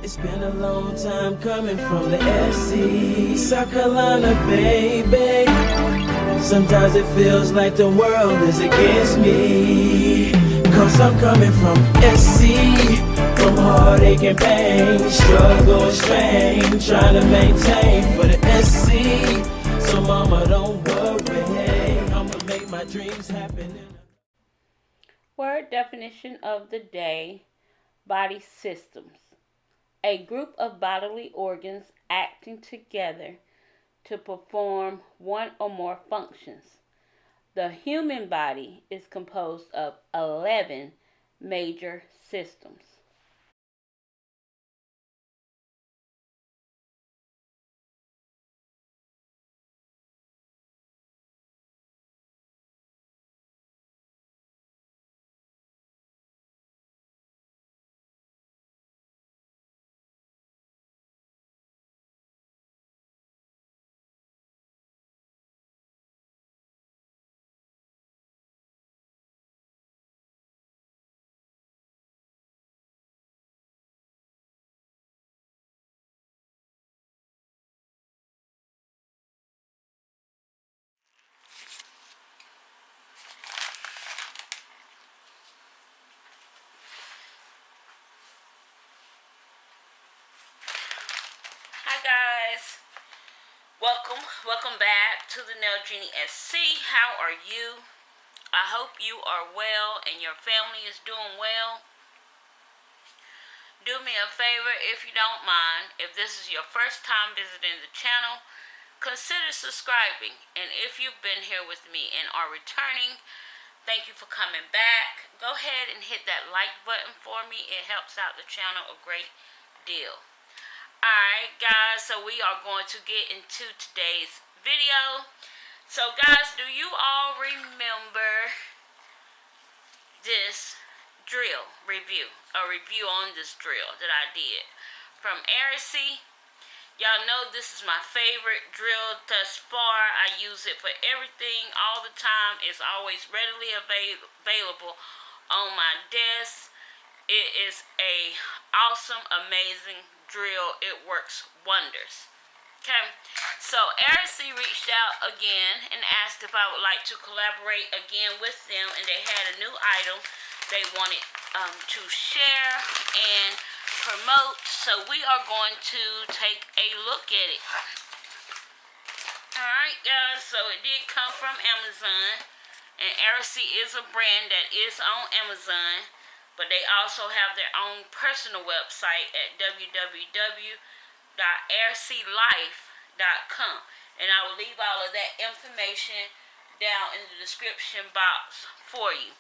It's been a long time coming from the Airsee, South Carolina, baby. Sometimes it feels like the world is against me, 'cause I'm coming from Airsee, from heartache and pain, struggle and strain, trying to maintain for the Airsee. So mama, don't worry, I'ma make my dreams happen. Word definition of the day: body systems. A group of bodily organs acting together to perform one or more functions. The human body is composed of 11 major systems. Hi guys, welcome back to the Nail Genie SC. How are you? I hope you are well and your family is doing well. Do me a favor, if you don't mind, if this is your first time visiting the channel, consider subscribing. And if you've been here with me and are returning, thank you for coming back. Go ahead and hit that like button for me. It helps out the channel a great deal. Alright guys, so we are going to get into today's video. So guys, do you all remember this drill review? A review on this drill that I did from Airsee. Y'all know this is my favorite drill thus far. I use it for everything all the time. It's always readily available on my desk. It is a awesome, amazing drill. It works wonders. Okay, so Airsee reached out again and asked if I would like to collaborate again with them, and they had a new item they wanted to share and promote. So we are going to take a look at it. Alright guys, so it did come from Amazon, and Airsee is a brand that is on Amazon, but they also have their own personal website at www.airseelife.com, and I will leave all of that information down in the description box for you.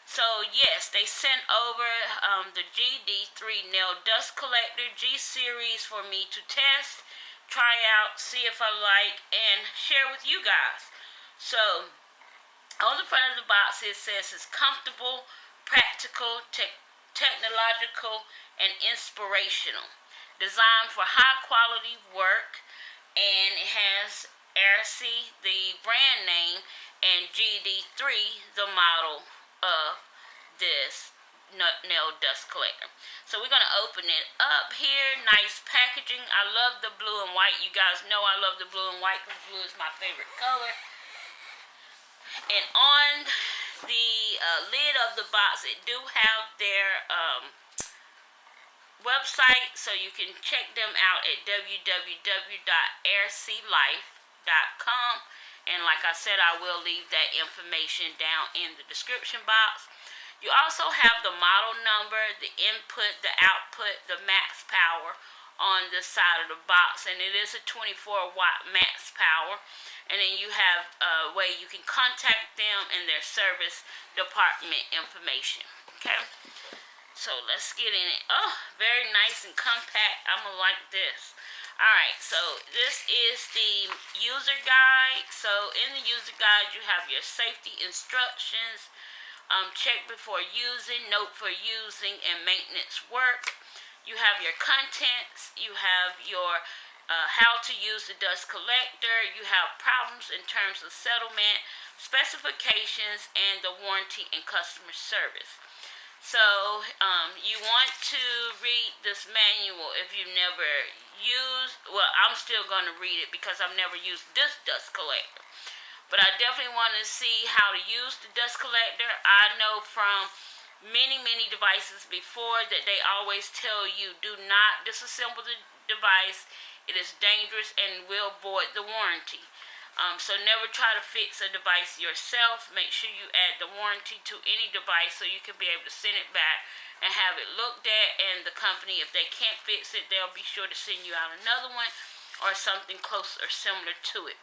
So yes, they sent over the GD3 Nail Dust Collector G Series for me to test, try out, see if I like, and share with you guys. So on the front of the box it says it's comfortable, practical, technological, and inspirational. Designed for high quality work, and it has Airsee, the brand name, and GD3, the model of this nail dust collector. So we're going to open it up here. Nice packaging. I love the blue and white. You guys know I love the blue and white because blue is my favorite color. And on the lid of the box, it do have their website, so you can check them out at www.airseelife.com. And like I said, I will leave that information down in the description box. You also have the model number, the input, the output, the max power on the side of the box, and it is a 24 watt max power. And then you have a way you can contact them and their service department information. Okay, so let's get in it. Oh, very nice and compact. I'm gonna like this. Alright, so this is the user guide. So in the user guide you have your safety instructions, check before using, note for using, and maintenance work. You have your contents, you have your how to use the dust collector, you have problems in terms of settlement, specifications, and the warranty and customer service. So you want to read this manual if you've never used. Well, I'm still going to read it because I've never used this dust collector. But I definitely want to see how to use the dust collector. I know from many devices before that they always tell you do not disassemble the device. It is dangerous and will void the warranty. So never try to fix a device yourself. Make sure you add the warranty to any device so you can be able to send it back and have it looked at. And the company, if they can't fix it, they'll be sure to send you out another one or something close or similar to it.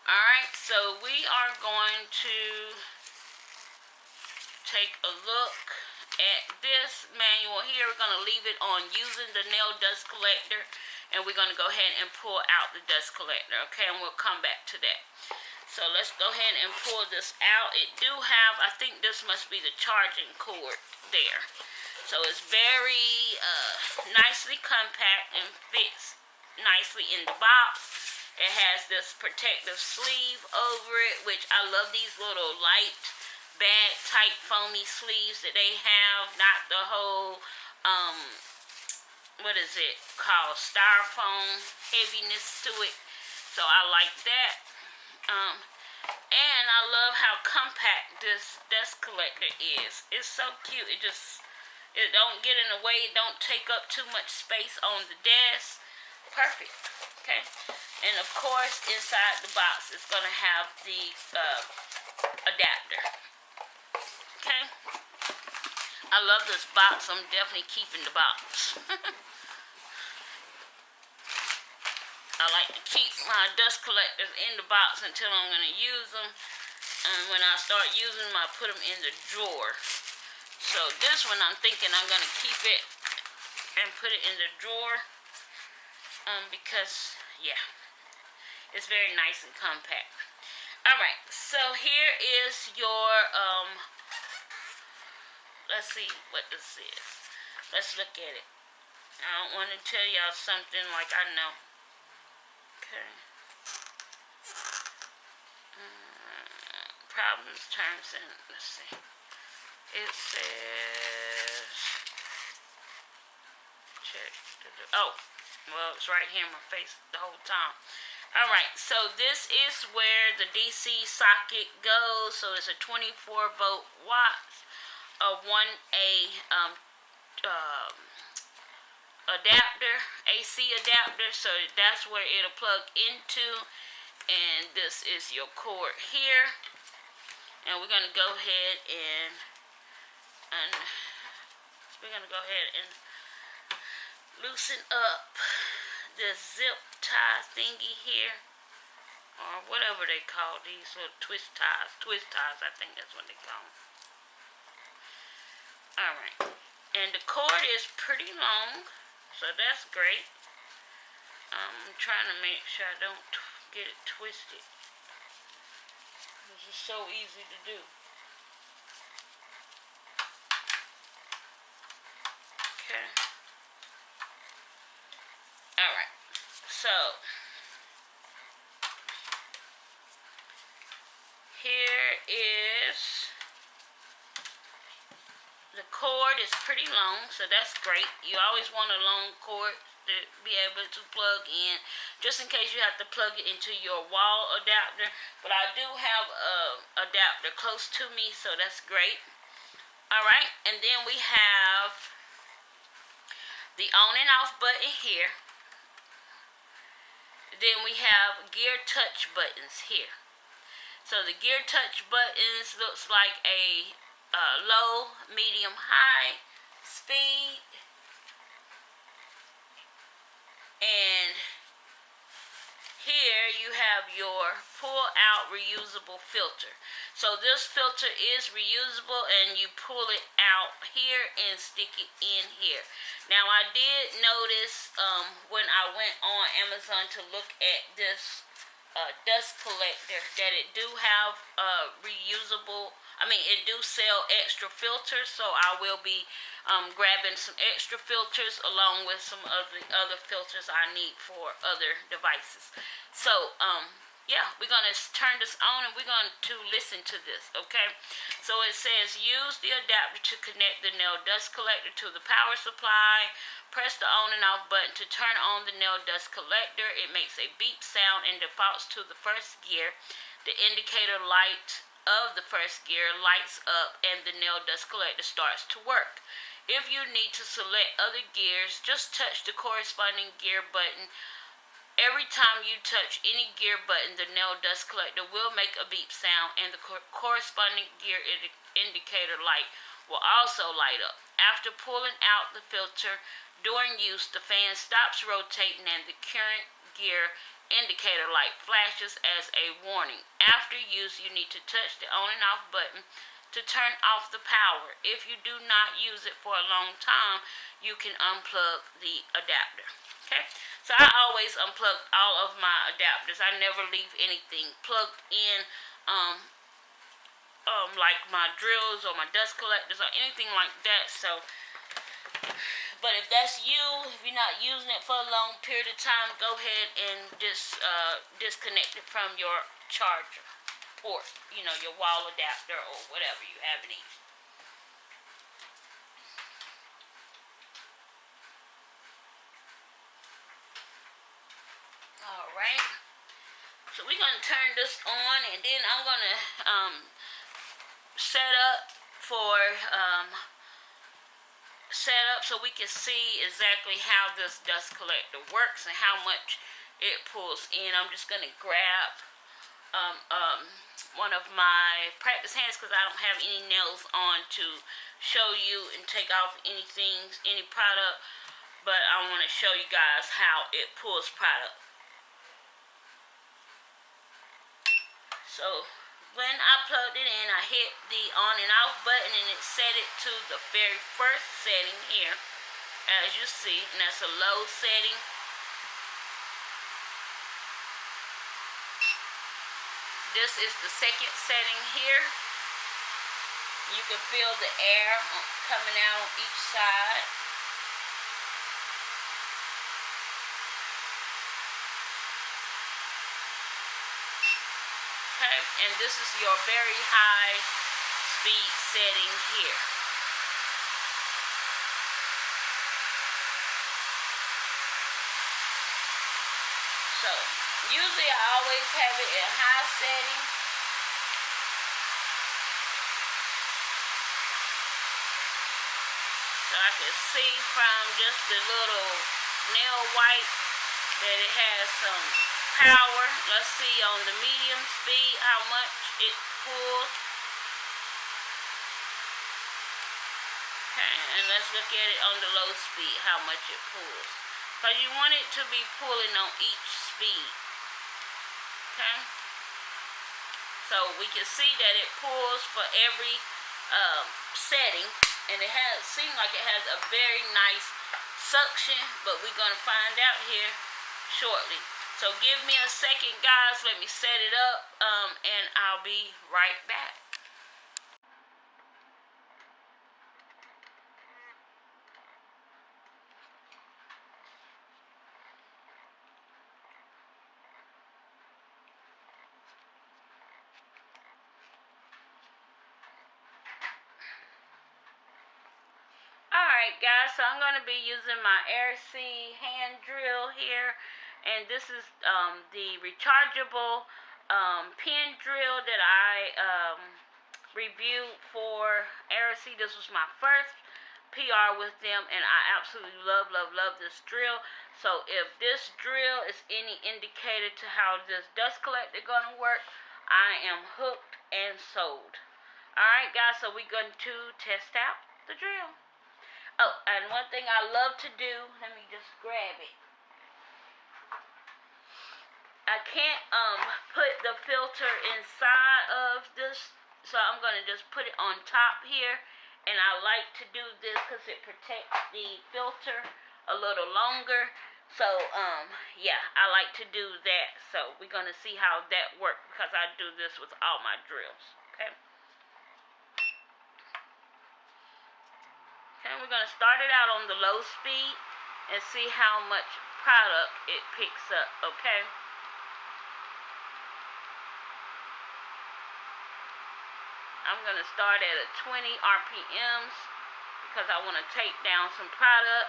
Alright, so we are going to take a look at this manual here. We're going to leave it on using the nail dust collector, and we're going to go ahead and pull out the dust collector, okay, and we'll come back to that. So let's go ahead and pull this out. It do have, I think this must be the charging cord there. So it's very nicely compact and fits nicely in the box. It has this protective sleeve over it, which I love these little light bag type foamy sleeves that they have, not the whole what is it called, styrofoam heaviness to it. So I like that. And I love how compact this dust collector is. It's so cute. It don't get in the way. It don't take up too much space on the desk. Perfect. Okay. And of course, inside the box, it's going to have the adapter. Okay. I love this box. I'm definitely keeping the box. I like to keep my dust collectors in the box until I'm going to use them. And when I start using them, I put them in the drawer. So this one, I'm thinking I'm going to keep it and put it in the drawer. Because, yeah, it's very nice and compact. Alright, so here is your, let's see what this is. Let's look at it. I don't want to tell y'all something like I know. Okay. Problems, terms, and let's see. It says, check. Oh. Well, it's right here in my face the whole time. Alright, so this is where the DC socket goes. So it's a 24 volt watts, a 1A adapter, AC adapter. So that's where it'll plug into. And this is your cord here. And we're going to go ahead and loosen up this zip tie thingy here, or whatever they call these little twist ties, I think that's what they call them. Alright, and the cord is pretty long, so that's great. I'm trying to make sure I don't get it twisted. This is so easy to do. Okay. Alright, so here is the cord. Is pretty long, so that's great. You always want a long cord to be able to plug in, just in case you have to plug it into your wall adapter. But I do have a adapter close to me, so that's great. Alright, and then we have the on and off button here. Then we have gear touch buttons here. So the gear touch buttons looks like a low, medium, high speed. And here you have your pull out reusable filter. So this filter is reusable, and you pull it out here and stick it in here. Now I did notice when I went on Amazon to look at this dust collector that it do have reusable. I mean, it do sell extra filters, so I will be grabbing some extra filters along with some of the other filters I need for other devices. So yeah, we're going to turn this on and we're going to listen to this, okay? So it says, use the adapter to connect the nail dust collector to the power supply. Press the on and off button to turn on the nail dust collector. It makes a beep sound and defaults to the first gear. The indicator light of the first gear lights up and the nail dust collector starts to work. If you need to select other gears, just touch the corresponding gear button. Every time you touch any gear button, the nail dust collector will make a beep sound and the corresponding gear indicator light will also light up. After pulling out the filter during use, the fan stops rotating and the current gear indicator light flashes as a warning. After use, you need to touch the on and off button to turn off the power. If you do not use it for a long time, you can unplug the adapter. Okay, so I always unplug all of my adapters. I never leave anything plugged in, like my drills or my dust collectors or anything like that. So, but if that's you, if you're not using it for a long period of time, go ahead and just disconnect it from your charger port, you know, your wall adapter or whatever you have in it. Alright, so we're going to turn this on and then I'm going to set up so we can see exactly how this dust collector works and how much it pulls in. I'm just going to grab one of my practice hands because I don't have any nails on to show you and take off any product, but I want to show you guys how it pulls product. So when I plugged it in, I hit the on and off button and it set it to the very first setting here, as you see, and that's a low setting. This is the second setting here. You can feel the air coming out on each side. Okay, and this is your very high speed setting here. So, usually I always have it at high setting. So I can see from just the little nail wipe that it has some power. Let's see on the medium speed how much it pulls. Okay, and let's look at it on the low speed, how much it pulls. Because you want it to be pulling on each speed. Okay? So we can see that it pulls for every setting. And it seems like it has a very nice suction, but we're going to find out here shortly. So give me a second, guys. Let me set it up, and I'll be right back. Alright guys, so I'm going to be using my Airsee hand drill here, and this is the rechargeable pin drill that I reviewed for Airsee. This was my first PR with them, and I absolutely love this drill. So if this drill is any indicator to how this dust collector is going to work, I am hooked and sold. Alright guys, so we're going to test out the drill. Oh, and one thing I love to do, let me just grab it. I can't put the filter inside of this, so I'm going to just put it on top here. And I like to do this because it protects the filter a little longer. So, yeah, I like to do that. So, we're going to see how that works because I do this with all my drills, okay? And we're going to start it out on the low speed and see how much product it picks up, okay? I'm going to start at a 20 RPMs because I want to take down some product.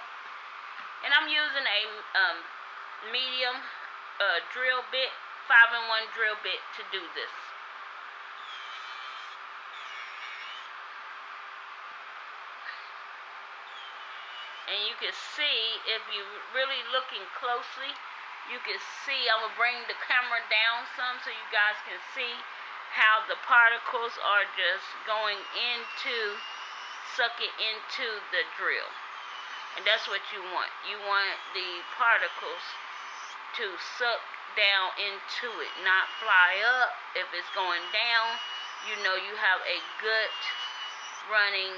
And I'm using a medium drill bit, 5-in-1 drill bit to do this. And you can see, if you're really looking closely, you can see, I'm going to bring the camera down some so you guys can see how the particles are just going into, sucking into the drill. And that's what you want. You want the particles to suck down into it, not fly up. If it's going down, you know you have a good running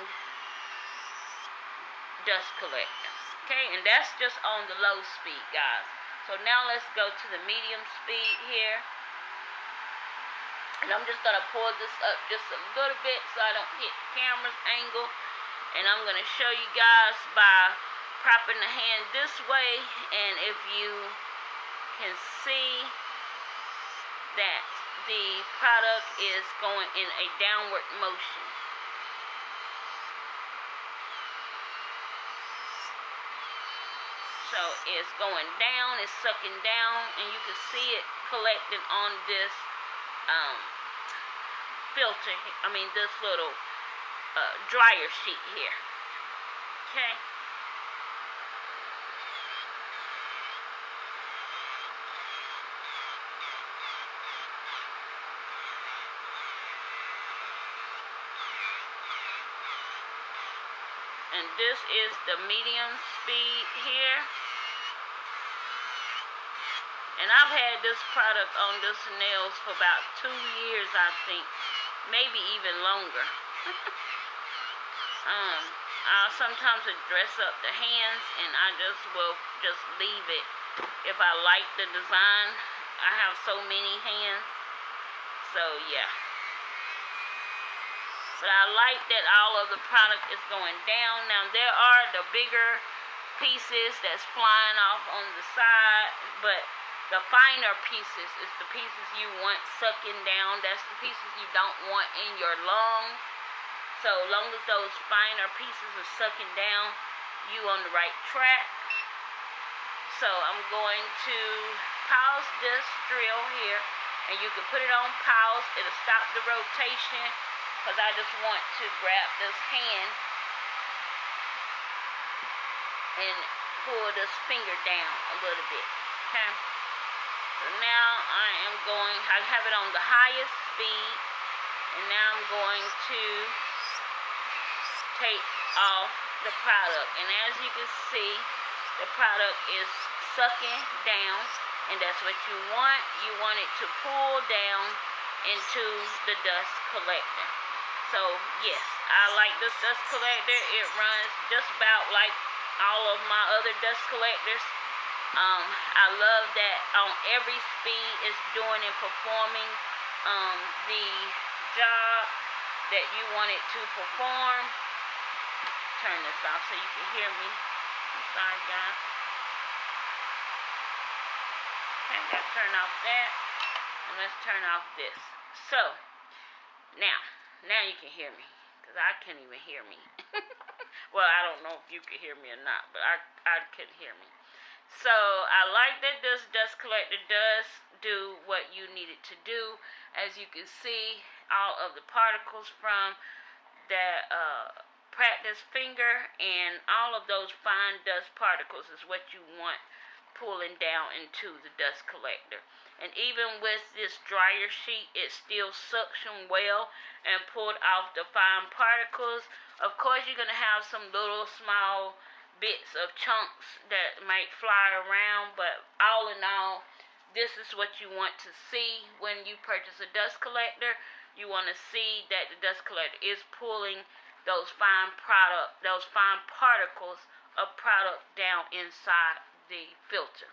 dust collector. Okay, and that's just on the low speed, guys. So now let's go to the medium speed here. And I'm just going to pull this up just a little bit so I don't hit the camera's angle. And I'm going to show you guys by propping the hand this way. And if you can see that the product is going in a downward motion. So it's going down, it's sucking down, and you can see it collecting on this filter, this little dryer sheet here. Okay. And this is the medium speed here. And I've had this product on this nails for about 2 years, I think. Maybe even longer. I'll sometimes dress up the hands, and I will just leave it. If I like the design, I have so many hands. So, yeah. But I like that all of the product is going down. Now, there are the bigger pieces that's flying off on the side, but the finer pieces is the pieces you want sucking down. That's the pieces you don't want in your lungs. So long as those finer pieces are sucking down, you on the right track. So I'm going to pause this drill here, and you can put it on pause. It'll stop the rotation, because I just want to grab this hand and pull this finger down a little bit. Okay. So now I have it on the highest speed, and now I'm going to take off the product. And as you can see, the product is sucking down, and that's what you want. You want it to pull down into the dust collector. So, yes, I like this dust collector. It runs just about like all of my other dust collectors. I love that on every speed it's doing and performing the job that you want it to perform. Turn this off so you can hear me. I'm sorry, guys. Okay, gotta turn off that. And let's turn off this. So, now you can hear me. Because I can't even hear me. Well, I don't know if you can hear me or not, but I couldn't hear me. So, I like that this dust collector does do what you need it to do. As you can see, all of the particles from that practice finger and all of those fine dust particles is what you want pulling down into the dust collector. And even with this dryer sheet, it still suctioned well and pulled off the fine particles. Of course, you're going to have some little small bits of chunks that might fly around, but all in all, this is what you want to see when you purchase a dust collector. You want to see that the dust collector is pulling those fine particles of product down inside the filter.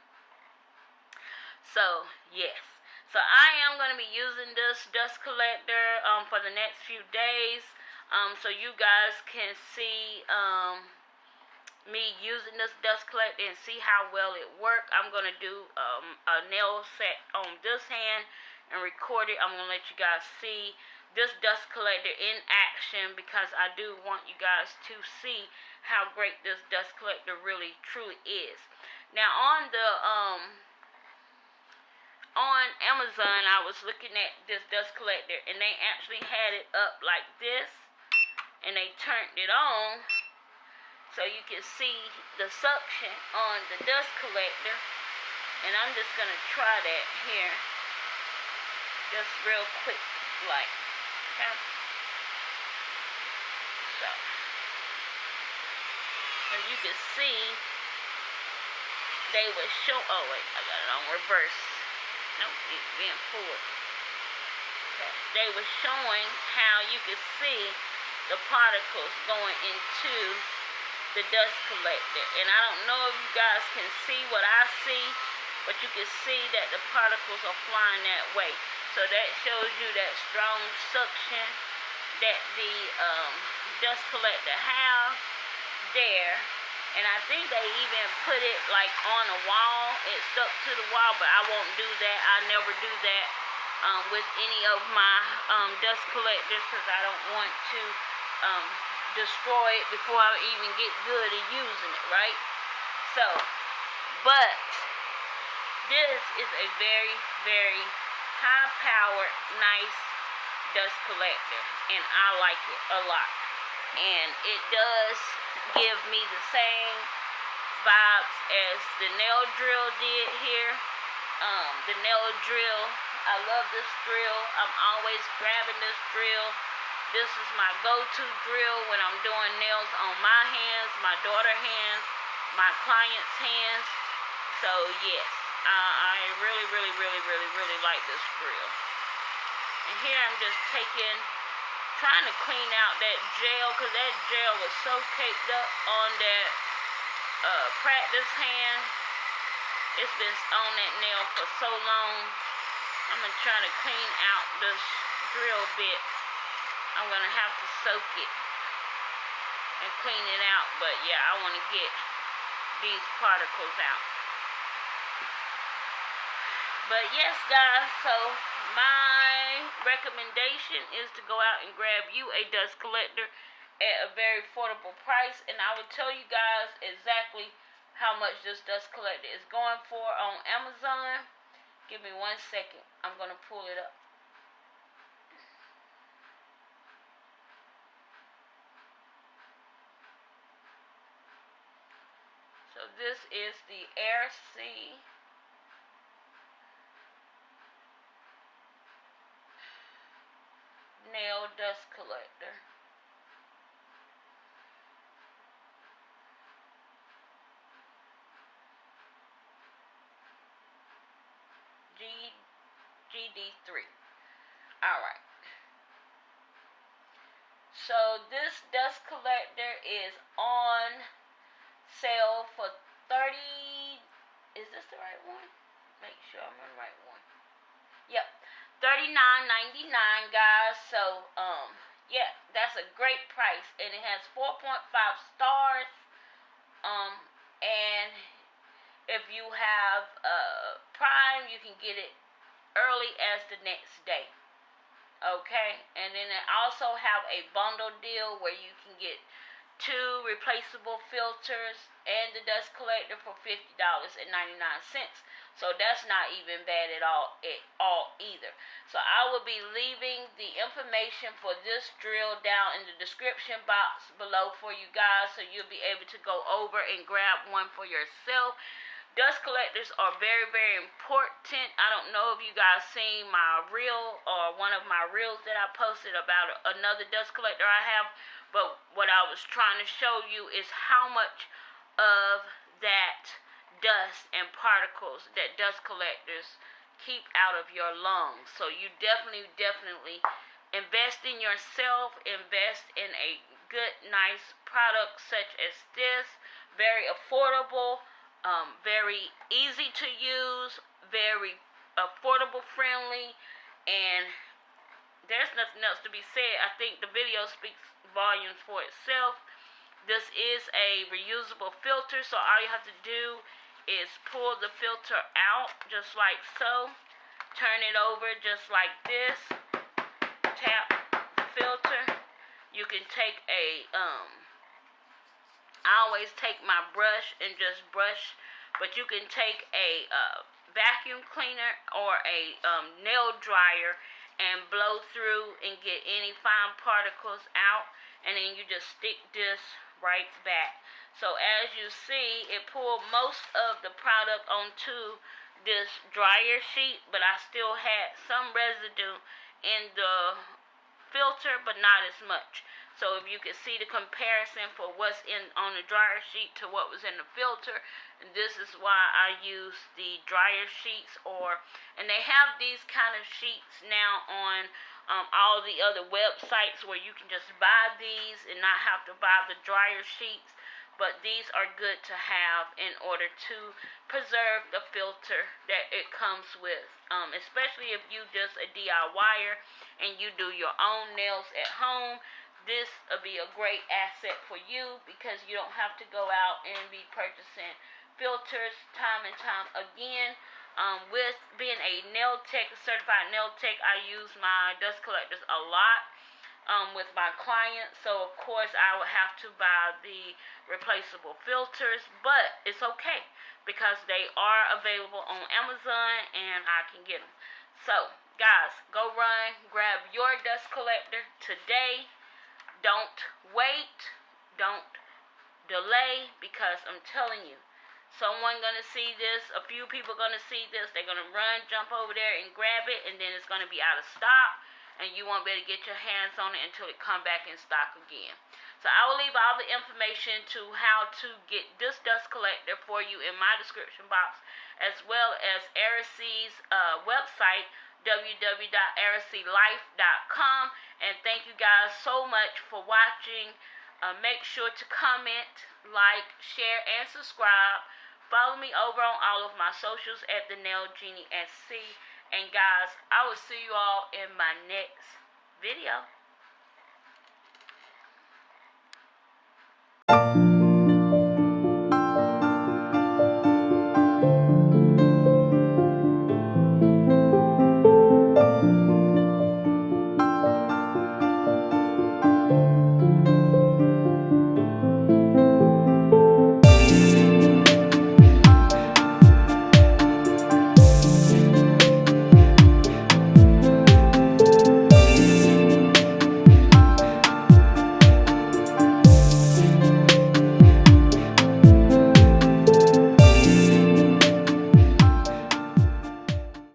So, yes. So, I am going to be using this dust collector for the next few days. So, you guys can see me using this dust collector and see how well it works. I'm going to do a nail set on this hand and record it. I'm going to let you guys see this dust collector in action, because I do want you guys to see how great this dust collector really truly is. Now on the on Amazon, I was looking at this dust collector, and they actually had it up like this, and they turned it on so you can see the suction on the dust collector. And I'm just gonna try that here, just real quick, like, okay. So as you can see, they were show. Oh wait, I got it on reverse. Nope, it's being forward. Okay. They were showing how you could see the particles going into the dust collector. And I don't know if you guys can see what I see, but you can see that the particles are flying that way. So that shows you that strong suction that the dust collector have there. And I think they even put it like on a wall. It stuck to the wall, but I won't do that. I never do that with any of my dust collectors, because I don't want to destroy it before I even get good at using it, right? So, but this is a very, very high-powered, nice dust collector, and I like it a lot. And it does give me the same vibes as the nail drill did here. The nail drill, I love this drill. I'm always grabbing this drill. This is my go-to drill when I'm doing nails on my hands, my daughter's hands, my client's hands. So yes, I really, really, really, really, really like this drill. And here I'm just trying to clean out that gel, because that gel was so caked up on that practice hand. It's been on that nail for so long. I'm going to try to clean out this drill bit. I'm going to have to soak it and clean it out. But yeah, I want to get these particles out. But yes, guys, so my recommendation is to go out and grab you a dust collector at a very affordable price. And I will tell you guys exactly how much this dust collector is going for on Amazon. Give me 1 second. I'm going to pull it up. So this is the Airsee nail dust collector. GD3. Alright. So this dust collector is on sale for $30. Is this the right one? Make sure I'm on the right one. Yep. $39.99, guys. So yeah, that's a great price, and it has 4.5 stars. And if you have Prime, you can get it early as the next day. Okay, and then they also have a bundle deal where you can get 2 replaceable filters and the dust collector for $50.99. So that's not even bad at all either. So I will be leaving the information for this drill down in the description box below for you guys, so you'll be able to go over and grab one for yourself. Dust collectors are very, very important. I don't know if you guys seen my reel or one of my reels that I posted about another dust collector I have, but what I was trying to show you is how much of that dust and particles that dust collectors keep out of your lungs. So you definitely invest in yourself, invest in a good, nice product such as this. Very affordable, very easy to use, very affordable friendly, and there's nothing else to be said. I think the video speaks volumes for itself. This is a reusable filter, so all you have to do is pull the filter out just like so, turn it over just like this, tap, filter, you can take a, I always take my brush and just brush, but you can take a vacuum cleaner or a nail dryer and blow through and get any fine particles out, and then you just stick this right back. So as you see, it pulled most of the product onto this dryer sheet, but I still had some residue in the filter, but not as much. So if you can see the comparison for what's in on the dryer sheet to what was in the filter, and this is why I use the dryer sheets, and they have these kind of sheets now on all the other websites where you can just buy these and not have to buy the dryer sheets. But these are good to have in order to preserve the filter that it comes with. Especially if you just a DIYer and you do your own nails at home, this will be a great asset for you because you don't have to go out and be purchasing filters time and time again. With being a nail tech, a certified nail tech, I use my dust collectors a lot. With my clients, so of course I would have to buy the replaceable filters, but it's okay because they are available on Amazon and I can get them. So guys, go run, grab your dust collector today. Don't wait, don't delay, because I'm telling you, someone gonna see this, a few people gonna see this, they're gonna run, jump over there and grab it, and then it's gonna be out of stock. And you won't be able to get your hands on it until it come back in stock again. So I will leave all the information to how to get this dust collector for you in my description box, as well as Airsee's website, www.airseelife.com. And thank you guys so much for watching. Make sure to comment, like, share, and subscribe. Follow me over on all of my socials at the Nail Genie SC. And guys, I will see you all in my next video.